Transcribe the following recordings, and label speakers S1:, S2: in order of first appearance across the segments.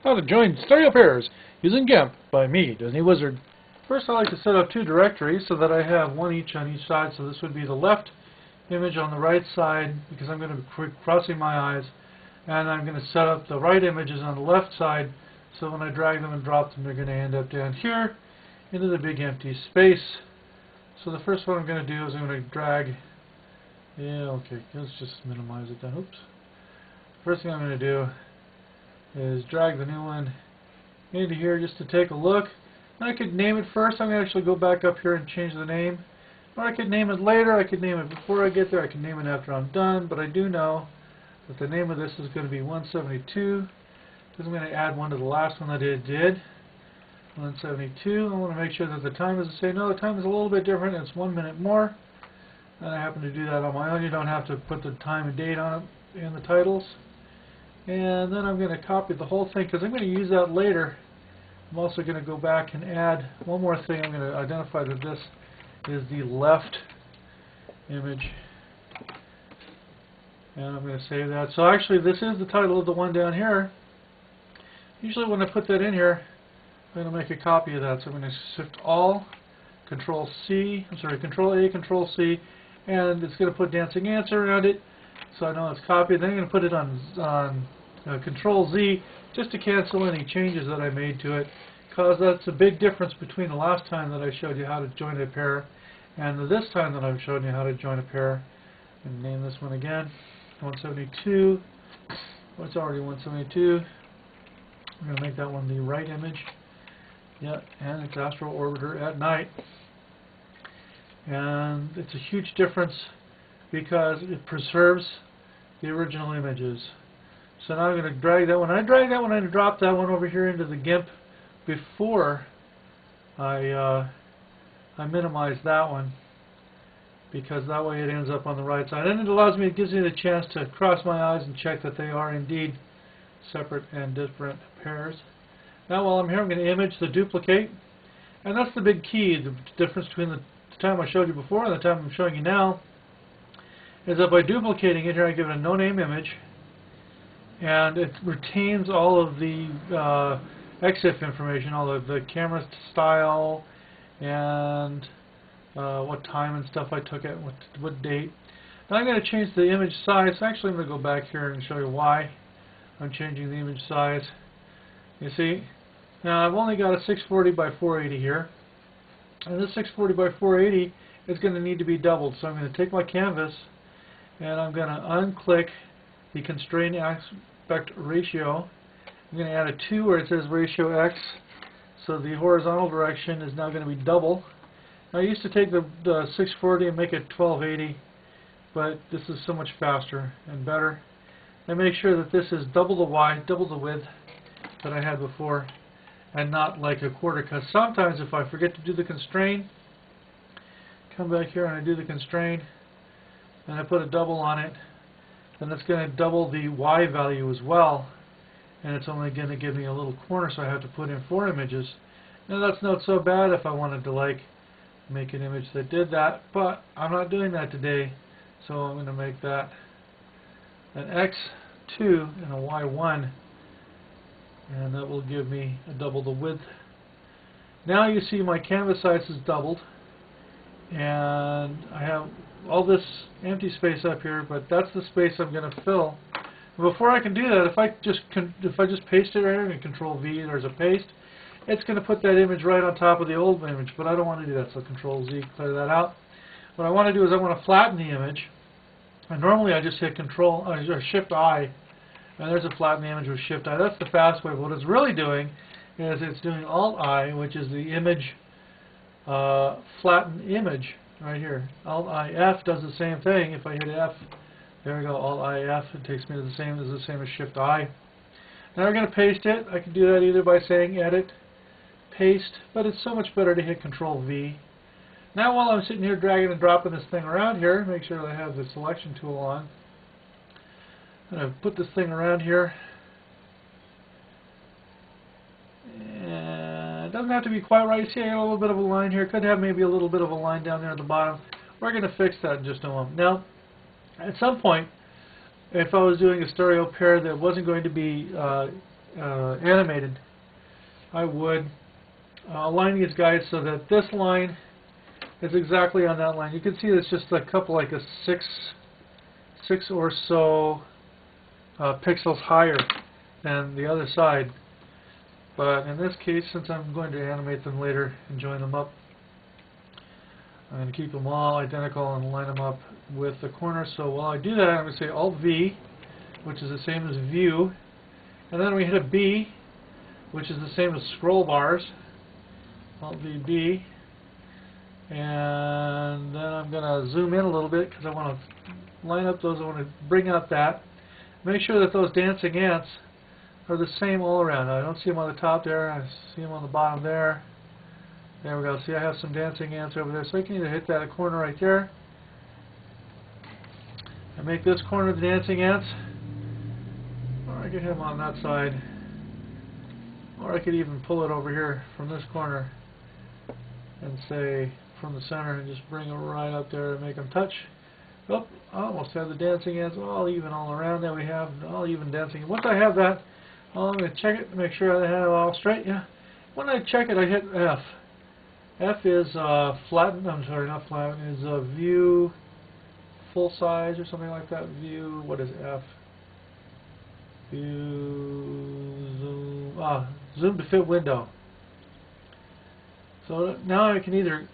S1: How to join stereo pairs using GIMP by me, Disney Wizard. First, I like to set up two directories so that I have one each on each side. So this would be the left image on the right side because I'm going to be crossing my eyes, and I'm going to set up the right images on the left side. So when I drag them and drop them, they're going to end up down here into the big empty space. So the first one I'm going to do is I'm going to drag. Okay, let's just minimize it then. Oops. First thing I'm going to do is drag the new one into here just to take a look. And I could name it first. I'm going to actually go back up here and change the name. Or I could name it later. I could name it before I get there. I can name it after I'm done. But I do know that the name of this is going to be 172. Because I'm going to add one to the last one that it did. 172. I want to make sure that the time is the same. No, the time is a little bit different. It's 1 minute more. And I happen to do that on my own. You don't have to put the time and date on it in the titles. And then I'm going to copy the whole thing because I'm going to use that later. I'm also going to go back and add one more thing. I'm going to identify that this is the left image. And I'm going to save that. So actually this is the title of the one down here. Usually when I put that in here, I'm going to make a copy of that. So I'm going to shift all, Control C, Control A, Control C, and it's going to put dancing ants around it. So I know it's copied. Then I'm going to put it on Control Z just to cancel any changes that I made to it, because that's a big difference between the last time that I showed you how to join a pair and this time that I've shown you how to join a pair. And name this one again 172. Well, it's already 172. I'm going to make that one the right image. Yeah, and it's Astro Orbiter at night. And it's a huge difference because it preserves the original images. So now I'm going to drag that one. I drag that one and drop that one over here into the GIMP before I minimize that one, because that way it ends up on the right side. And it gives me the chance to cross my eyes and check that they are indeed separate and different pairs. Now while I'm here, I'm going to image the duplicate. And that's the big key. The difference between the time I showed you before and the time I'm showing you now is that by duplicating it here, I give it a no-name image, and it retains all of the EXIF information, all of the camera style, and what time and stuff I took it, what date. Now I'm going to change the image size. Actually, I'm going to go back here and show you why I'm changing the image size. You see, now I've only got a 640 by 480 here, and this 640 by 480 is going to need to be doubled. So I'm going to take my canvas and I'm going to unclick the constraint aspect ratio. I'm going to add a 2 where it says ratio X, so the horizontal direction is now going to be double. Now I used to take the 640 and make it 1280, but this is so much faster and better. And make sure that this is double the wide, double the width that I had before, and not like a quarter, because sometimes if I forget to do the constraint, come back here and I do the constraint, and I put a double on it, then it's going to double the Y value as well, and it's only going to give me a little corner, so I have to put in 4 images. Now that's not so bad if I wanted to like make an image that did that, but I'm not doing that today, so I'm going to make that an X2 and a Y1, and that will give me a double the width. Now you see my canvas size is doubled, and I have all this empty space up here, but that's the space I'm going to fill. Before I can do that, if I just paste it right here and Control V, there's a paste, it's going to put that image right on top of the old image, but I don't want to do that, so Control Z, clear that out. What I want to do is I want to flatten the image, and normally I just hit Shift I, and there's a flatten the image with Shift I. That's the fast way. But what it's really doing is it's doing Alt I, which is the image flatten image right here. Alt I F does the same thing. If I hit F, there we go. Alt I F, it takes me to the same as Shift I. Now we're going to paste it. I can do that either by saying Edit, Paste, but it's so much better to hit Control V. Now while I'm sitting here dragging and dropping this thing around here, make sure that I have the selection tool on. I'm going to put this thing around here. And it doesn't have to be quite right. You see I got a little bit of a line here. Could have maybe a little bit of a line down there at the bottom. We're going to fix that in just a moment. Now, at some point, if I was doing a stereo pair that wasn't going to be animated, I would align these guys so that this line is exactly on that line. You can see it's just a couple, like a six or so pixels higher than the other side. But in this case, since I'm going to animate them later and join them up, I'm going to keep them all identical and line them up with the corner. So while I do that, I'm going to say Alt-V, which is the same as View, and then we hit a B, which is the same as scroll bars, Alt-V-B, and then I'm going to zoom in a little bit because I want to line up those. I want to bring out that. Make sure that those dancing ants are the same all around. I don't see them on the top there. I see them on the bottom there. There we go. See, I have some dancing ants over there. So I can either hit that corner right there and make this corner the dancing ants, or I could hit them on that side, or I could even pull it over here from this corner and say from the center and just bring them right up there and make them touch. Oh, I almost have the dancing ants all even all around. There we have all even dancing. Once I have that, I'm going to check it to make sure I have it all straight. Yeah. When I check it, I hit F. F is flatten. I'm sorry, not flatten. Is view full size or something like that. View. What is F? View zoom. Zoom to fit window. So now I can either,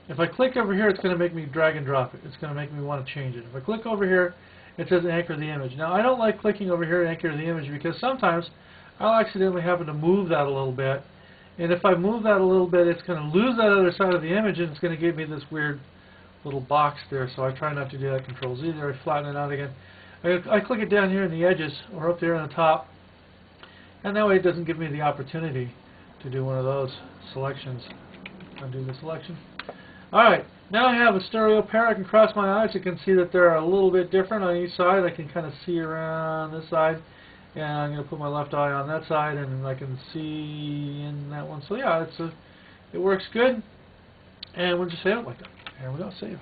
S1: if I click over here, it's going to make me drag and drop it. It's going to make me want to change it. If I click over here, it says anchor the image. Now I don't like clicking over here anchor the image because sometimes I'll accidentally happen to move that a little bit, and if I move that a little bit, it's going to lose that other side of the image and it's going to give me this weird little box there. So I try not to do that. Control Z there, I flatten it out again. I click it down here in the edges or up there on the top, and that way it doesn't give me the opportunity to do one of those selections. Undo the selection. Alright, now I have a stereo pair. I can cross my eyes. You can see that they're a little bit different on each side. I can kind of see around this side, and I'm going to put my left eye on that side, and I can see in that one. So yeah, it works good, and we'll just save it like that. Here we go, save.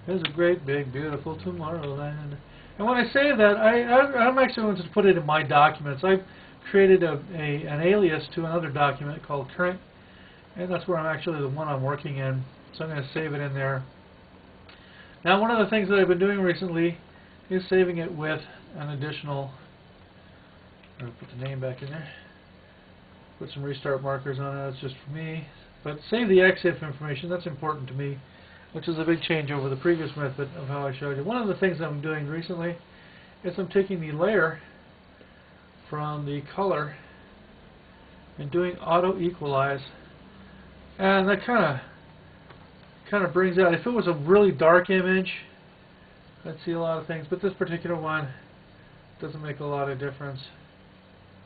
S1: There's a great, big, beautiful Tomorrowland. And when I save that, I'm actually going to put it in my documents. I've created an alias to another document called current, and that's where I'm actually the one I'm working in. So I'm going to save it in there. Now, one of the things that I've been doing recently is saving it with an additional. I'm going to put the name back in there. Put some restart markers on it. That's just for me. But save the EXIF information. That's important to me, which is a big change over the previous method of how I showed you. One of the things I'm doing recently is I'm taking the layer from the color and doing auto equalize, and that kind of brings out, if it was a really dark image, I'd see a lot of things, but this particular one doesn't make a lot of difference.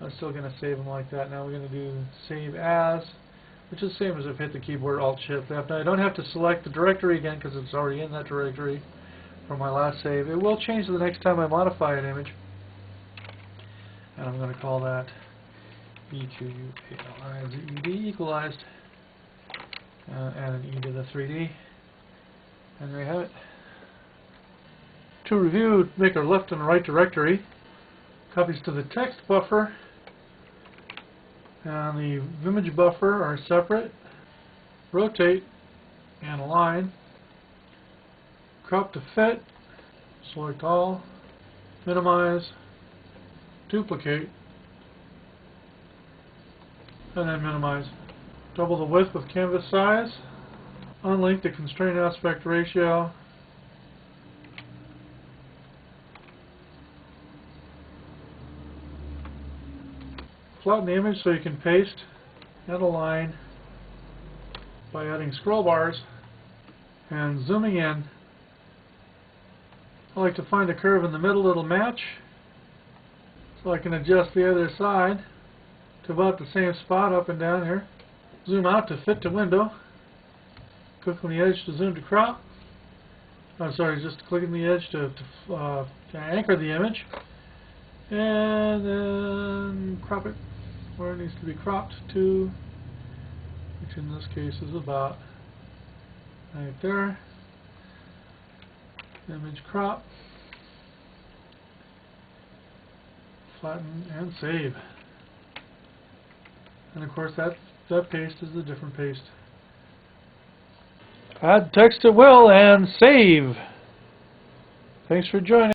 S1: I'm still going to save them like that. Now we're going to do save as, which is the same as if I hit the keyboard Alt-Shift F. Now I don't have to select the directory again because it's already in that directory from my last save. It will change the next time I modify an image. And I'm going to call that E2UALIZED, equalized, add an E to the 3D, and there you have it. To review, make our left and right directory, copies to the text buffer and the image buffer are separate, rotate and align, crop to fit, select all, minimize, duplicate, and then minimize. Double the width with canvas size, unlink the constraint aspect ratio, flatten the image so you can paste and align by adding scroll bars and zooming in. I like to find a curve in the middle that'll match, so I can adjust the other side to about the same spot up and down here. Zoom out to fit to window. Click on the edge to zoom to crop. I'm sorry, just clicking the edge to anchor the image. And then crop it where it needs to be cropped to, which in this case is about right there. Image crop. Flatten and save. And of course that paste is a different paste. Add text at will and save. Thanks for joining.